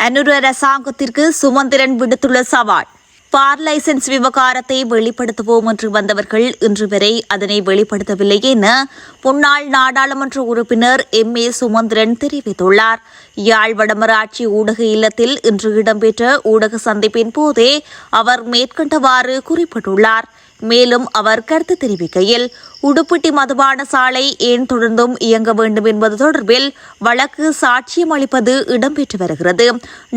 அனுர அரசாங்கத்திற்கு சுமந்திரன் விடுத்துள்ள சவால். பார் லைசன்ஸ் விவகாரத்தை வெளிப்படுத்துவோம் என்று வந்தவர்கள் இன்று வரை அதனை வெளிப்படுத்தவில்லை என முன்னாள் நாடாளுமன்ற உறுப்பினர் எம்.ஏ. சுமந்திரன் தெரிவித்துள்ளார். யாழ் வடமராட்சி ஊடக இல்லத்தில் இன்று இடம்பெற்ற ஊடக சந்திப்பின் போதே அவர் மேற்கண்டவாறு குறிப்பிட்டுள்ளார். மேலும் அவர் கருத்து தெரிவிக்கையில், உடுப்பிட்டி மதுபான சாலை ஏன் தொடர்ந்தும் இயங்க வேண்டும் என்பது தொடர்பில் வழக்கு சாட்சியம் அளிப்பது இடம்பெற்று வருகிறது.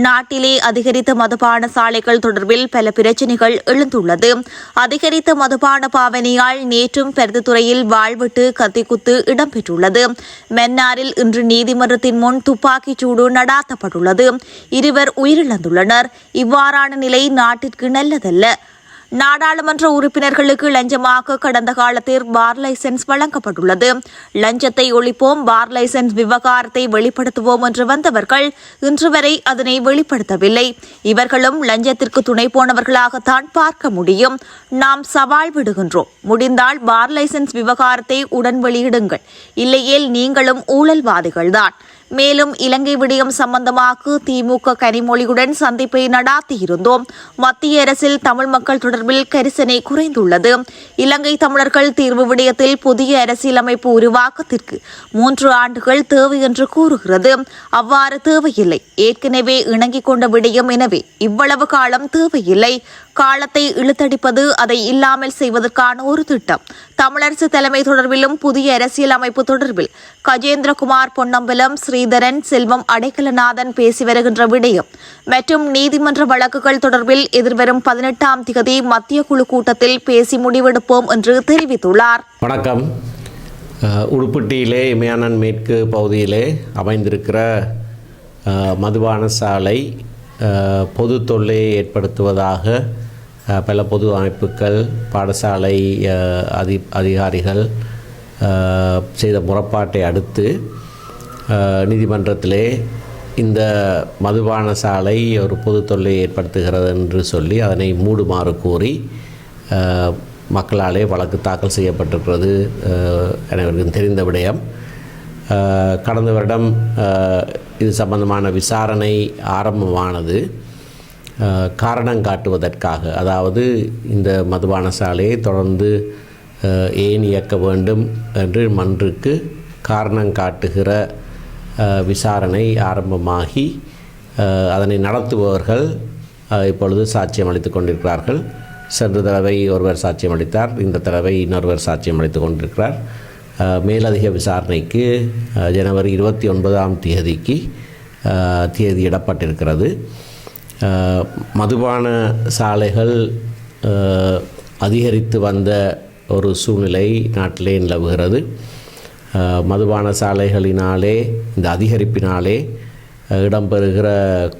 நாட்டிலே அதிகரித்த மதுபான சாலைகள் தொடர்பில் பல பிரச்சினைகள் எழுந்துள்ளது. அதிகரித்த மதுபான பாவனையால் நேற்றும் பருத்தித்துறையில் வாழ்விட்டு கத்திக்குத்து இடம்பெற்றுள்ளது. மன்னாரில் இன்று நீதிமன்றத்தின் முன் துப்பாக்கிச் சூடு நடாத்தப்பட்டுள்ளது. இருவர் உயிரிழந்துள்ளனர். இவ்வாறான நிலை நாட்டிற்கு நல்லதல்ல. நாடாளுமன்ற உறுப்பினர்களுக்கு லஞ்சமாக கடந்த காலத்தில் பார் லைசன்ஸ் வழங்கப்பட்டுள்ளது. லஞ்சத்தை ஒழிப்போம், பார் லைசன்ஸ் விவகாரத்தை வெளிப்படுத்துவோம் என்று வந்தவர்கள் இன்று வரை அதனை வெளிப்படுத்தவில்லை. இவர்களும் லஞ்சத்திற்கு துணை போனவர்களாகத்தான் பார்க்க முடியும். நாம் சவால் விடுகின்றோம். முடிந்தால் பார் லைசன்ஸ் விவகாரத்தை உடன் வெளியிடுங்கள். இல்லையேல் நீங்களும் ஊழல்வாதிகள்தான். மேலும் இலங்கை விடயம் சம்பந்தமாக திமுக கனிமொழியுடன் சந்திப்பை நடாத்தியிருந்தோம். மத்திய அரசில் தமிழ் மக்கள் தொடர்பில் கரிசனை குறைந்துள்ளது. இலங்கை தமிழர்கள் தீர்வு விடயத்தில் புதிய அரசியலமைப்பு உருவாக்கத்திற்கு 3 ஆண்டுகள் தேவை என்று கூறுகிறது. அவ்வாறு தேவையில்லை. ஏற்கனவே இணங்கிக் கொண்ட விடயம். எனவே இவ்வளவு காலம் தேவையில்லை. காலத்தை இழுத்தடிப்பது அதை இல்லாமல் செய்வதற்கான ஒரு திட்டம். தமிழரசு தலைமை தொடர்பிலும் புதிய அரசியல் அமைப்பு தொடர்பில் கஜேந்திரகுமார் பொன்னம்பலம், ஸ்ரீதரன், செல்வம் அடைக்கலநாதன் பேசி வருகின்ற விடயம் மற்றும் நீதிமன்ற வழக்குகள் தொடர்பில் எதிர்வரும் 18ஆம் திகதி மத்திய குழு கூட்டத்தில் பேசி முடிவெடுப்போம் என்று தெரிவித்துள்ளார். வணக்கம். உடுப்பிட்டியிலே இமயானன் மேற்கு பகுதியிலே அமைந்திருக்கிற மதுபான சாலை பொது தொல்லையை ஏற்படுத்துவதாக பல பொது அமைப்புகள், பாடசாலை அதிகாரிகள் செய்த முறைப்பாட்டை அடுத்து நீதிமன்றத்திலே இந்த மதுபான சாலை ஒரு பொது தொல்லையை ஏற்படுத்துகிறது என்று சொல்லி அதனை மூடுமாறு கோரி மக்களாலே வழக்கு தாக்கல் செய்யப்பட்டிருக்கிறது. எனக்கு தெரிந்த விடயம். கடந்த வருடம் இது சம்பந்தமான விசாரணை ஆரம்பமானது. காரணம் காட்டுவதற்காக, அதாவது இந்த மதுபான சாலையை தொடர்ந்து ஏன் இயக்க வேண்டும் என்று மன்றுக்கு காரணம் காட்டுகிற விசாரணை ஆரம்பமாகி அதனை நடத்துபவர்கள் இப்பொழுது சாட்சியம் அளித்துக் கொண்டிருக்கிறார்கள். சென்ற தடவை ஒருவர் சாட்சியம் அளித்தார். இந்த தடவை இன்னொருவர் சாட்சியம் அளித்துக் கொண்டிருக்கிறார். மேலதிக விசாரணைக்கு ஜனவரி 29ஆம் தேதிக்கு தேதியிடப்பட்டிருக்கிறது. மதுபான சாலைகள் அதிகரித்து வந்த ஒரு சூழ்நிலை நாட்டிலே நிலவுகிறது. மதுபான சாலைகளினாலே, இந்த அதிகரிப்பினாலே இடம்பெறுகிற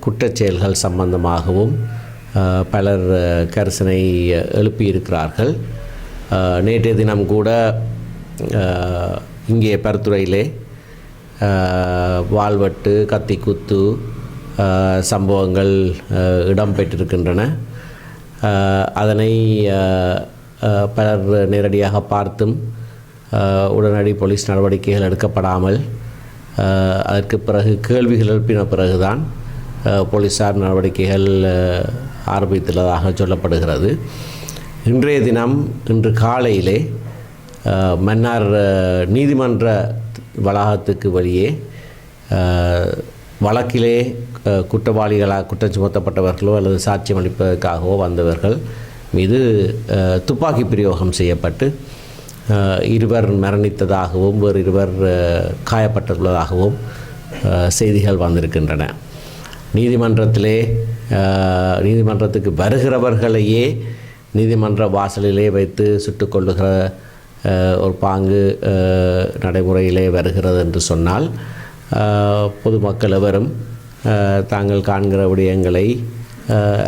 குற்றச்செயல்கள் சம்பந்தமாகவும் பலர் கரிசனை எழுப்பியிருக்கிறார்கள். நேற்றைய தினம் கூட இங்கே பருத்துறையிலே வாள்வெட்டு, கத்திக்குத்து சம்பவங்கள் இடம்பெற்றிருக்கின்றன. அதனை பலர் நேரடியாக பார்த்தும் உடனடி போலீஸ் நடவடிக்கைகள் எடுக்கப்படாமல் அதற்கு பிறகு கேள்விகள் எழுப்பின பிறகுதான் போலீஸார் நடவடிக்கைகள் ஆரம்பித்துள்ளதாக சொல்லப்படுகிறது. இன்றைய தினம், இன்று காலையிலே மன்னார் நீதிமன்ற வளாகத்துக்கு வெளியே வழக்கிலே குற்றவாளிகளாக குற்றம் சுமத்தப்பட்டவர்களோ அல்லது சாட்சியம் அளிப்பதற்காகவோ வந்தவர்கள் மீது துப்பாக்கி பிரயோகம் செய்யப்பட்டு 2 மரணித்ததாகவும் வேறு 2 காயப்பட்டுள்ளதாகவும் செய்திகள் வந்திருக்கின்றன. நீதிமன்றத்துக்கு வருகிறவர்களையே நீதிமன்ற வாசலிலே வைத்து சுட்டுக் கொள்ளுகிற ஒரு பாங்கு நடைமுறையிலே வருகிறது என்று சொன்னால், பொதுமக்கள் எவரும் தாங்கள் காண்கிற விடயங்களை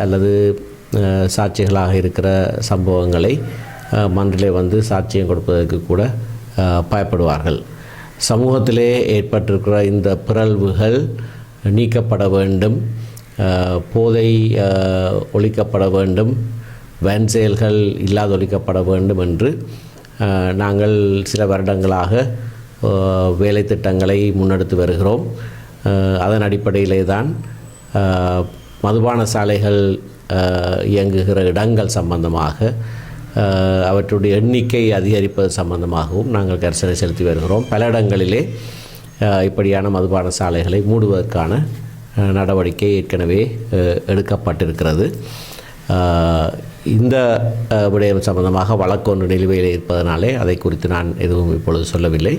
அல்லது சாட்சிகளாக இருக்கிற சம்பவங்களை மன்றிலே வந்து சாட்சியம் கொடுப்பதற்கு கூட பயப்படுவார்கள். சமூகத்திலே ஏற்பட்டிருக்கிற இந்த பிறழ்வுகள் நீக்கப்பட வேண்டும். போதை ஒழிக்கப்பட வேண்டும். வன் செயல்கள் இல்லாதொழிக்கப்பட வேண்டும் என்று நாங்கள் சில வருடங்களாக வேலை திட்டங்களை முன்னெடுத்து வருகிறோம். அதன் அடிப்படையிலே தான் மதுபான சாலைகள் இயங்குகிற இடங்கள் சம்பந்தமாக அவற்றுடைய எண்ணிக்கை அதிகரிப்பது சம்பந்தமாகவும் நாங்கள் கரிசனை செலுத்தி வருகிறோம். பல இடங்களிலே இப்படியான மதுபான சாலைகளை மூடுவதற்கான நடவடிக்கை ஏற்கனவே எடுக்கப்பட்டிருக்கிறது. இந்த விடயம் சம்பந்தமாக வழக்கொன்று நிலுவையில் இருப்பதனாலே அதை குறித்து நான் எதுவும் இப்பொழுது சொல்லவில்லை.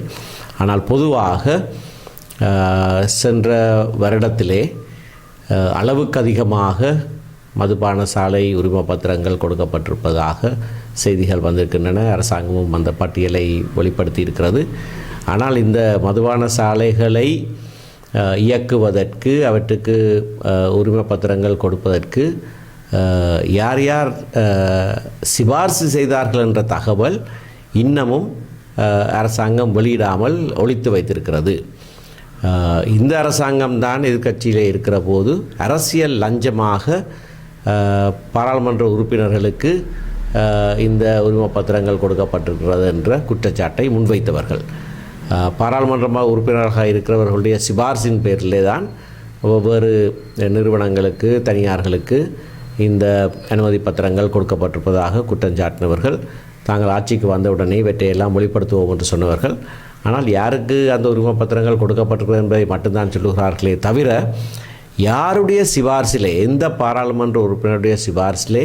ஆனால் பொதுவாக சென்ற வருடத்திலே அளவுக்கு அதிகமாக மதுபான சாலை உரிம பத்திரங்கள் கொடுக்கப்பட்டிருப்பதாக செய்திகள் வந்திருக்கின்றன. அரசாங்கமும் அந்த பட்டியலை வெளிப்படுத்தி இருக்கிறது. ஆனால் இந்த மதுபான சாலைகளை இயக்குவதற்கு அவற்றுக்கு உரிம பத்திரங்கள் கொடுப்பதற்கு யார் யார் சிபார்சு செய்தார்கள் என்ற தகவல் இன்னமும் அரசாங்கம் வெளியிடாமல் ஒளித்து வைத்திருக்கிறது. இந்த அரசாங்கம்தான் எதிர்க்கட்சியிலே இருக்கிற போது அரசியல் லஞ்சமாக பாராளுமன்ற உறுப்பினர்களுக்கு இந்த உரிம பத்திரங்கள் கொடுக்கப்பட்டிருக்கிறது என்ற குற்றச்சாட்டை முன்வைத்தவர்கள். பாராளுமன்ற உறுப்பினராக இருக்கிறவர்களுடைய சிபார்சின் பேரிலே தான் ஒவ்வொரு நிறுவனங்களுக்கு தனியார்களுக்கு இந்த அனுமதி பத்திரங்கள் கொடுக்கப்பட்டிருப்பதாக குற்றஞ்சாட்டினவர்கள் தாங்கள் ஆட்சிக்கு வந்தவுடனே இவற்றையெல்லாம் வெளிப்படுத்துவோம் என்று சொன்னவர்கள். ஆனால் யாருக்கு அந்த உரிம பத்திரங்கள் கொடுக்கப்பட்டிருக்கிறது என்பதை மட்டும்தான் சொல்லுகிறார்களே தவிர யாருடைய சிபார்சிலே, எந்த பாராளுமன்ற உறுப்பினருடைய சிபார்சிலே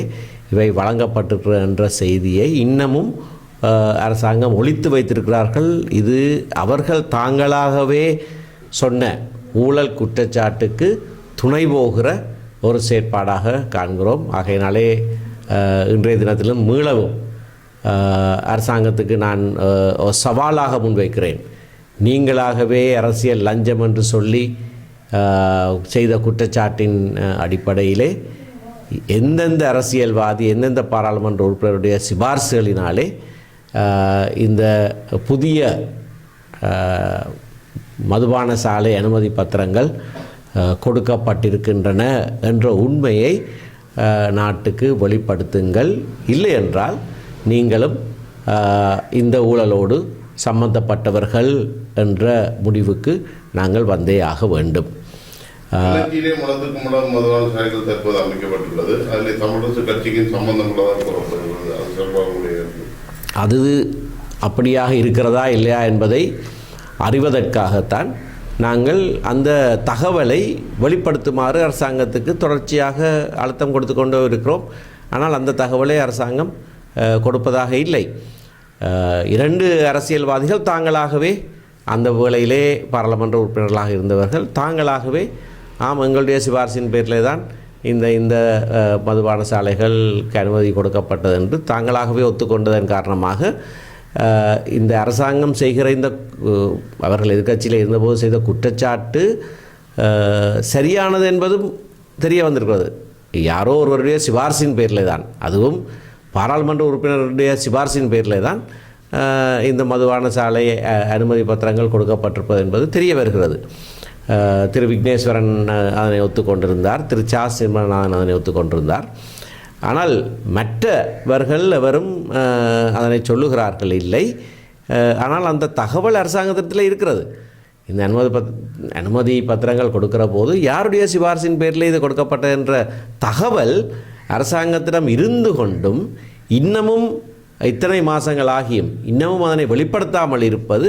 இவை வழங்கப்பட்டிருக்கிறது என்ற செய்தியை இன்னமும் அரசாங்கம் ஒளித்து வைத்திருக்கிறார்கள். இது அவர்கள் தாங்களாகவே சொன்ன ஊழல் குற்றச்சாட்டுக்கு துணை போகிற ஒரு செயற்பாடாக காண்கிறோம். ஆகையினாலே இன்றைய தினத்திலும் மீளவும் அரசாங்கத்துக்கு நான் சவாலாக முன்வைக்கிறேன். நீங்களாகவே அரசியல் லஞ்சம் என்று சொல்லி செய்த குற்றச்சாட்டின் அடிப்படையிலே எந்தெந்த அரசியல்வாதி எந்தெந்த பாராளுமன்ற உறுப்பினருடைய சிபார்சுகளினாலே இந்த புதிய மதுபான சாலை அனுமதி பத்திரங்கள் கொடுக்கப்பட்டிருக்கின்றன என்ற உண்மையை நாட்டுக்கு வெளிப்படுத்துங்கள். இல்லை என்றால் நீங்களும் இந்த ஊழலோடு சம்பந்தப்பட்டவர்கள் என்ற முடிவுக்கு நாங்கள் வந்தே ஆக வேண்டும். மதுபான சாலைகள் தற்போது அமைக்கப்பட்டுள்ளது. அதில் தமிழரசு கட்சிக்கு சம்பந்தம் அது அப்படியாக இருக்கிறதா இல்லையா என்பதை அறிவதற்காகத்தான் நாங்கள் அந்த தகவலை வெளிப்படுத்துமாறு அரசாங்கத்துக்கு தொடர்ச்சியாக அழுத்தம் கொடுத்து கொண்டு இருக்கிறோம். ஆனால் அந்த தகவலை அரசாங்கம் கொடுப்பதாக இல்லை. இரண்டு அரசியல்வாதிகள் தாங்களாகவே அந்த வேளையிலே பாராளுமன்ற உறுப்பினர்களாக இருந்தவர்கள் தாங்களாகவே எங்களுடைய சிபார்சின் பேரில் தான் இந்த மதுபான சாலைகளுக்கு அனுமதி கொடுக்கப்பட்டது என்று தாங்களாகவே ஒத்துக்கொண்டதன் காரணமாக இந்த அரசாங்கம் செய்கிற இந்த அவர்கள் எதிர்க்கட்சியில் இருந்தபோது செய்த குற்றச்சாட்டு சரியானது என்பதும் தெரிய வந்திருக்கிறது. யாரோ ஒருவருடைய சிபார்சின் பேரில் தான், அதுவும் பாராளுமன்ற உறுப்பினருடைய சிபார்சின் பேரில் தான் இந்த மதுபான சாலை அனுமதி பத்திரங்கள் கொடுக்கப்பட்டிருப்பது என்பது தெரிய வருகிறது. திரு விக்னேஸ்வரன் அதனை ஒத்துக்கொண்டிருந்தார், திரு சா சிம்மநாதன் அதனை ஒத்துக்கொண்டிருந்தார். ஆனால் மற்றவர்கள் எவரும் அதனை சொல்லுகிறார்கள் இல்லை. ஆனால் அந்த தகவல் அரசாங்கத்தில் இருக்கிறது. இந்த அனுமதி பத்திரங்கள் கொடுக்கிற போது யாருடைய சிபார்சின் பேரில் இது கொடுக்கப்பட்டது என்ற தகவல் அரசாங்கத்திடம் இருந்து கொண்டும் இன்னமும் இத்தனை மாதங்களாகியும் இன்னமும் அதனை வெளிப்படுத்தாமல் இருப்பது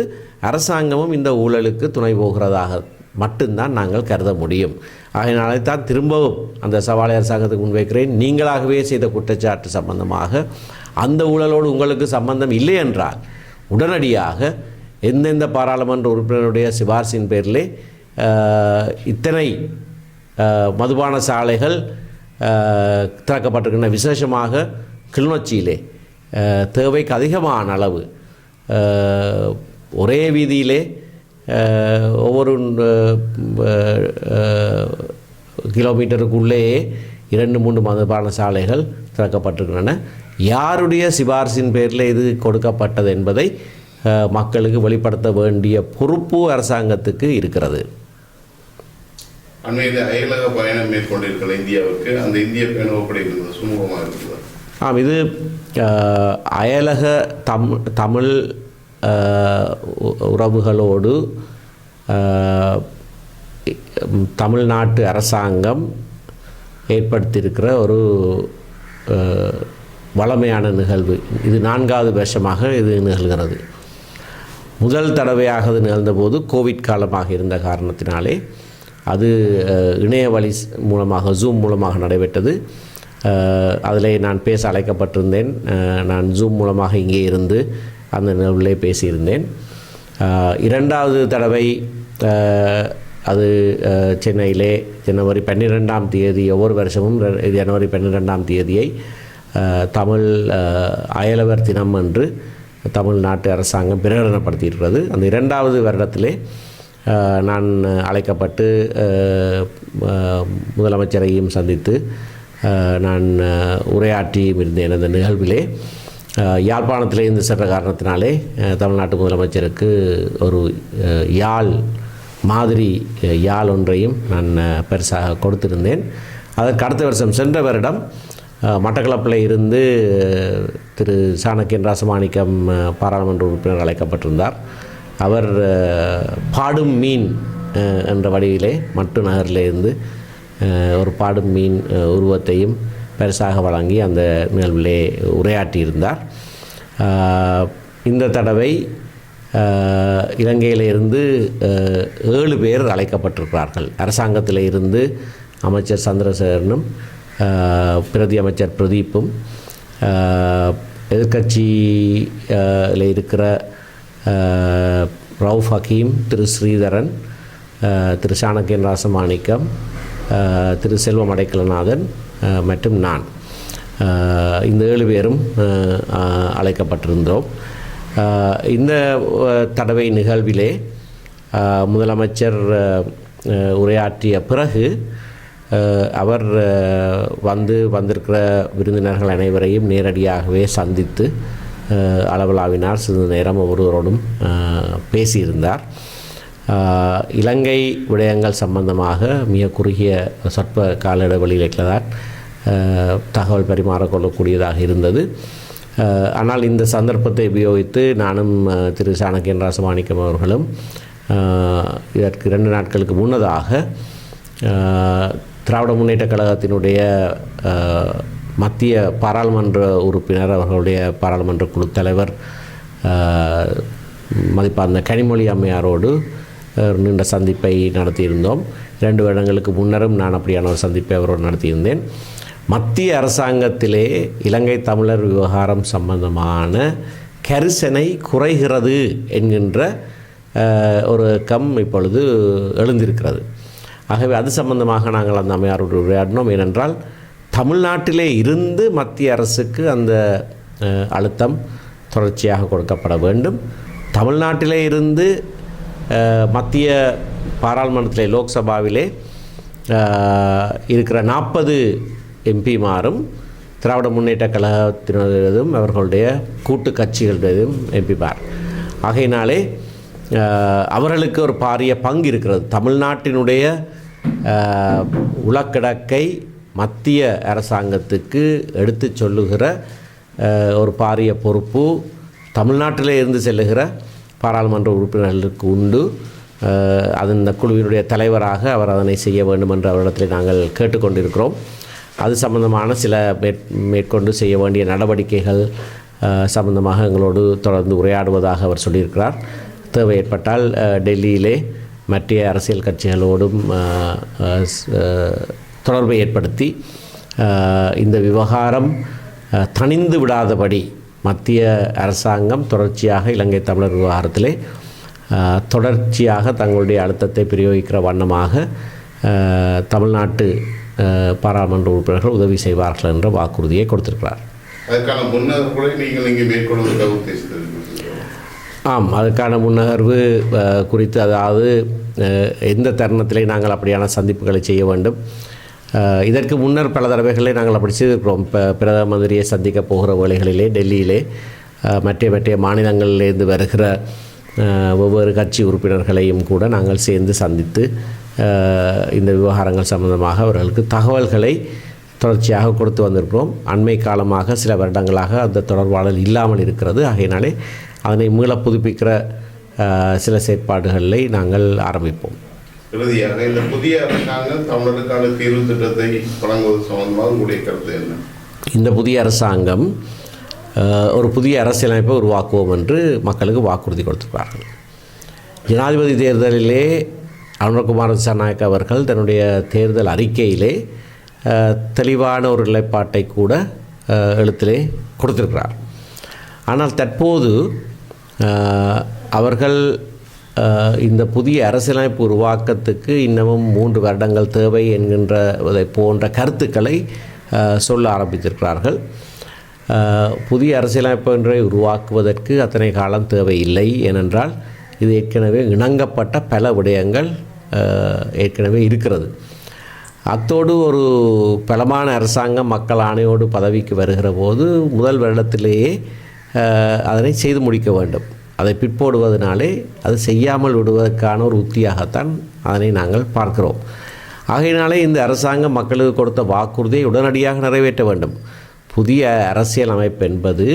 அரசாங்கமும் இந்த ஊழலுக்கு துணை போகிறதாக மட்டும்தான் நாங்கள் கருத முடியும். ஆகையினாலே தான் திரும்பவும் அந்த சவாலை அரசாங்கத்துக்கு முன்வைக்கிறேன். நீங்களாகவே செய்த குற்றச்சாட்டு சம்பந்தமாக அந்த ஊழலோடு உங்களுக்கு சம்பந்தம் இல்லை என்றால் உடனடியாக எந்தெந்த பாராளுமன்ற உறுப்பினருடைய சிபார்சின் பேரிலே இத்தனை மதுபான சாலைகள் திறக்கப்பட்டிருக்கின்ற, விசேஷமாக கிளிநொச்சியிலே தேவைக்கு அதிகமான அளவு ஒரே வீதியிலே ஒவ்வொரு கிலோமீட்டருக்குள்ளேயே 2-3 மதுபான சாலைகள் திறக்கப்பட்டிருக்கின்றன. யாருடைய சிபார்சின் பேரில் இது கொடுக்கப்பட்டது என்பதை மக்களுக்கு வெளிப்படுத்த வேண்டிய பொறுப்பு அரசாங்கத்துக்கு இருக்கிறது. அண்மையில் அயலக பயணம் மேற்கொண்டிருக்கிற இந்தியாவுக்கு அந்த இந்திய பயணம் எப்படி இருக்கிறது? சுமூகமாக இருக்கிறது? இது அயலக தமிழ் உறவுகளோடு தமிழ்நாட்டு அரசாங்கம் ஏற்படுத்தியிருக்கிற ஒரு வளமையான நிகழ்வு. இது 4வது வருஷமாக இது நிகழ்கிறது. முதல் தடவையாக அது நிகழ்ந்தபோது கோவிட் காலமாக இருந்த காரணத்தினாலே அது இணைய வழி மூலமாக ஜூம் மூலமாக நடைபெற்றது. அதில் நான் பேச அழைக்கப்பட்டிருந்தேன். நான் ஜூம் மூலமாக இங்கே இருந்து அந்த நிகழ்விலே பேசியிருந்தேன். 2வது தடவை அது சென்னையிலே ஜனவரி 12ஆம் தேதி, ஒவ்வொரு வருஷமும் ஜனவரி 12ஆம் தேதியை தமிழ் அயலவர் தினம் என்று தமிழ்நாட்டு அரசாங்கம் பிரகடனப்படுத்தியிருக்கிறது. அந்த 2வது வருடத்திலே நான் அழைக்கப்பட்டு முதலமைச்சரையும் சந்தித்து நான் உரையாற்றியும் இருந்தேன். அந்த நிகழ்விலே யாழ்ப்பாணத்திலே இருந்து சென்ற காரணத்தினாலே தமிழ்நாட்டு முதலமைச்சருக்கு ஒரு மாதிரி யாழ் ஒன்றையும் நான் பெருசாக கொடுத்திருந்தேன். அதற்கு அடுத்த வருஷம் சென்ற வருடம் மட்டக்களப்பில் இருந்து திரு சாணக்கியன் ராசமாணிக்கம் பாராளுமன்ற உறுப்பினர் அழைக்கப்பட்டிருந்தார். அவர் பாடும் மீன் என்ற வடிவிலே மட்டு நகரிலிருந்து ஒரு பாடும் மீன் உருவத்தையும் பரிசாக வழங்கி அந்த நிகழ்விலே உரையாற்றியிருந்தார். இந்த தடவை இலங்கையிலிருந்து 7 பேர் அழைக்கப்பட்டிருக்கிறார்கள். அரசாங்கத்தில் இருந்து அமைச்சர் சந்திரசேகரனும் பிரதி அமைச்சர் பிரதீப்பும், எதிர்கட்சியில் இருக்கிற ரவுஃப் ஹக்கீம், திரு ஸ்ரீதரன், திரு சாணக்கியன் ராசமாணிக்கம், திரு செல்வம் அடைக்கலநாதன் மற்றும் நான், இந்த 7 பேரும் அழைக்கப்பட்டிருந்தோம். இந்த தடவை நிகழ்விலே முதலமைச்சர் உரையாற்றிய பிறகு அவர் வந்திருக்கிற விருந்தினர்கள் அனைவரையும் நேரடியாகவே சந்தித்து அளவலாவினார். சிறிது நேரம் ஒவ்வொருவரோடும் பேசியிருந்தார். இலங்கை விடயங்கள் சம்பந்தமாக மிக குறுகிய சொற்ப கால இடைவெளியில் தான் தகவல் பரிமாறிக்கொள்ளக்கூடியதாக இருந்தது. ஆனால் இந்த சந்தர்ப்பத்தை உபயோகித்து நானும் திரு சாணக்கியன் ராசமாணிக்கம் அவர்களும் இதற்கு 2 நாட்களுக்கு முன்னதாக திராவிட முன்னேற்றக் கழகத்தினுடைய மத்திய பாராளுமன்ற உறுப்பினர், அவர்களுடைய பாராளுமன்ற குழு தலைவர் மதிப்பார்ந்த கனிமொழி அம்மையாரோடு நீண்ட சந்திப்பை நடத்தியிருந்தோம். 2 வருடங்களுக்கு முன்னரும் நான் அப்படியான ஒரு சந்திப்பை அவரோடு நடத்தியிருந்தேன். மத்திய அரசாங்கத்திலே இலங்கை தமிழர் விவகாரம் சம்பந்தமான கரிசனை குறைகிறது என்கின்ற ஒரு இப்பொழுது எழுந்திருக்கிறது. ஆகவே அது சம்பந்தமாக நாங்கள் அந்த அம்மையாரோடு உரையாடினோம். ஏனென்றால் தமிழ்நாட்டிலே இருந்து மத்திய அரசுக்கு அந்த அழுத்தம் தொடர்ச்சியாக கொடுக்கப்பட வேண்டும். தமிழ்நாட்டிலே இருந்து மத்திய பாராளுமன்றத்திலே லோக்சபாவிலே இருக்கிற 40 எம்பிமாரும் திராவிட முன்னேற்ற கழகத்தினதும் அவர்களுடைய கூட்டு கட்சிகளுடையதும் எம்பிமார். ஆகையினாலே அவர்களுக்கு ஒரு பாரிய பங்கு இருக்கிறது. தமிழ்நாட்டினுடைய உளக்கிடக்கை மத்திய அரசாங்கத்துக்கு எடுத்து சொல்லுகிற ஒரு பாரிய பொறுப்பு தமிழ்நாட்டிலே இருந்து செல்லுகிற பாராளுமன்ற உறுப்பினர்களுக்கு உண்டு. அந்த குழுவினுடைய தலைவராக அவர் அதனை செய்ய வேண்டும் என்று அவரிடத்தில் நாங்கள் கேட்டுக்கொண்டிருக்கிறோம். அது சம்பந்தமான சில மேற்கொண்டு செய்ய வேண்டிய நடவடிக்கைகள் சம்பந்தமாக எங்களோடு தொடர்ந்து உரையாடுவதாக அவர் சொல்லியிருக்கிறார். தேவை ஏற்பட்டால் டெல்லியிலே மற்ற அரசியல் கட்சிகளோடும் தொடர்பை ஏற்படுத்தி இந்த விவகாரம் தணிந்து விடாதபடி மத்திய அரசாங்கம் தொடர்ச்சியாக இலங்கை தமிழர் விவகாரத்திலே தொடர்ச்சியாக தங்களுடைய அழுத்தத்தை பிரயோகிக்கிற வண்ணமாக தமிழ்நாட்டு பாராளுமன்ற உறுப்பினர்கள் உதவி செய்வார்கள் என்ற வாக்குறுதியை கொடுத்திருக்கிறார். அதற்கான முன்னகர்வுகளை நீங்கள் இங்கே மேற்கொள்வதற்காக உத்தேசித்திருக்கிறீர்கள்? ஆம், அதற்கான முன்னகர்வு குறித்து, அதாவது எந்த தருணத்திலே நாங்கள் அப்படியான சந்திப்புகளை செய்ய வேண்டும். இதற்கு முன்னர் பல தடவைகளை நாங்கள் அப்படி செய்திருக்கிறோம். பிரதம மந்திரியை சந்திக்க போகிற வேளைகளிலே டெல்லியிலே மற்ற மாநிலங்களிலிருந்து வருகிற ஒவ்வொரு கட்சி உறுப்பினர்களையும் கூட நாங்கள் சேர்ந்து சந்தித்து இந்த விவகாரங்கள் சம்பந்தமாக அவர்களுக்கு தகவல்களை தொடர்ச்சியாக கொடுத்து வந்திருக்கிறோம். அண்மை காலமாக சில வருடங்களாக அந்த தொடர்பாடல் இல்லாமல் இருக்கிறது. ஆகையினாலே அதனை மீள புதுப்பிக்கிற சில செயற்பாடுகளை நாங்கள் ஆரம்பிப்போம். இறுதியாக இந்த புதிய அரசாங்கம் தமிழருக்கான தீர்வு திட்டத்தை வழங்குவது சம்பந்தமாக உங்களுடைய கருத்து என்ன? இந்த புதிய அரசாங்கம் ஒரு புதிய அரசியலமைப்பை உருவாக்குவோம் என்று மக்களுக்கு வாக்குறுதி கொடுத்திருக்கிறார்கள். ஜனாதிபதி தேர்தலிலே அனுரகுமார திசாநாயக்க அவர்கள் தன்னுடைய தேர்தல் அறிக்கையிலே தெளிவான ஒரு நிலைப்பாட்டை கூட எழுத்திலே கொடுத்திருக்கிறார். ஆனால் தற்போது அவர்கள் இந்த புதிய அரசியலமைப்பு உருவாக்கத்துக்கு இன்னமும் 3 வருடங்கள் தேவை என்கின்றதை போன்ற கருத்துக்களை சொல்ல ஆரம்பித்திருக்கிறார்கள். புதிய அரசியலமைப்பு ஒன்றை உருவாக்குவதற்கு அத்தனை காலம் தேவையில்லை. ஏனென்றால் இது ஏற்கனவே இணங்கப்பட்ட பல விடயங்கள் ஏற்கனவே இருக்கிறது. அத்தோடு ஒரு பலமான அரசாங்கம் மக்கள் ஆணையோடு பதவிக்கு வருகிற போது முதல் வருடத்திலேயே அதனை செய்து முடிக்க வேண்டும். அதை பிற்போடுவதனாலே அது செய்யாமல் விடுவதற்கான ஒரு உத்தியாகத்தான் அதனை நாங்கள் பார்க்கிறோம். ஆகையினாலே இந்த அரசாங்கம் மக்களுக்கு கொடுத்த வாக்குறுதியை உடனடியாக நிறைவேற்ற வேண்டும். புதிய அரசியல் அமைப்பு என்பது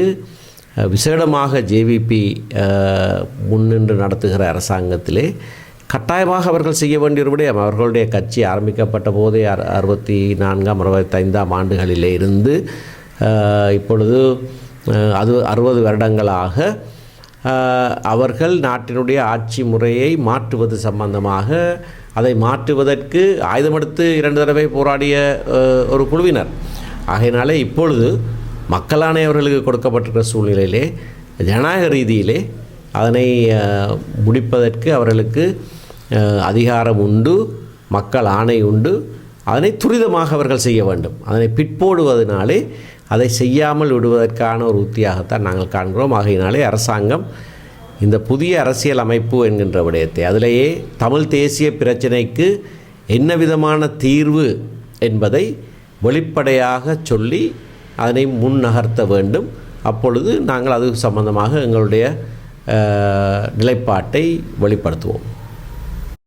விசேடமாக ஜேவிபி முன்னின்று நடத்துகிற அரசாங்கத்திலே கட்டாயமாக அவர்கள் செய்ய வேண்டிய ஒரு விடயம். அவர்களுடைய கட்சி ஆரம்பிக்கப்பட்ட போதே 64ஆம் 65ஆம் ஆண்டுகளிலே இருந்து இப்பொழுது அது 60 வருடங்களாக அவர்கள் நாட்டினுடைய ஆட்சி முறையை மாற்றுவது சம்பந்தமாக அதை மாற்றுவதற்கு ஆயுதமெடுத்து 2 தடவை போராடிய ஒரு குழுவினர். ஆகையினாலே இப்பொழுது மக்களாணை அவர்களுக்கு கொடுக்கப்பட்டிருக்கிற சூழ்நிலையிலே ஜனநாயக ரீதியிலே அதனை முடிப்பதற்கு அவர்களுக்கு அதிகாரம் உண்டு, மக்கள் ஆணை உண்டு. அதனை துரிதமாக அவர்கள் செய்ய வேண்டும். அதனை பிற்போடுவதனாலே அதை செய்யாமல் விடுவதற்கான ஒரு உத்தியாகத்தான் நாங்கள் காண்கிறோம். ஆகையினாலே அரசாங்கம் இந்த புதிய அரசியல் அமைப்பு என்கின்ற விடயத்தை அதிலேயே தமிழ் தேசிய பிரச்சினைக்கு என்ன விதமான தீர்வு என்பதை வெளிப்படையாக சொல்லி அதனை முன்னகர்த்த வேண்டும். அப்பொழுது நாங்கள் அது சம்பந்தமாக எங்களுடைய நிலைப்பாட்டை வெளிப்படுத்துவோம்.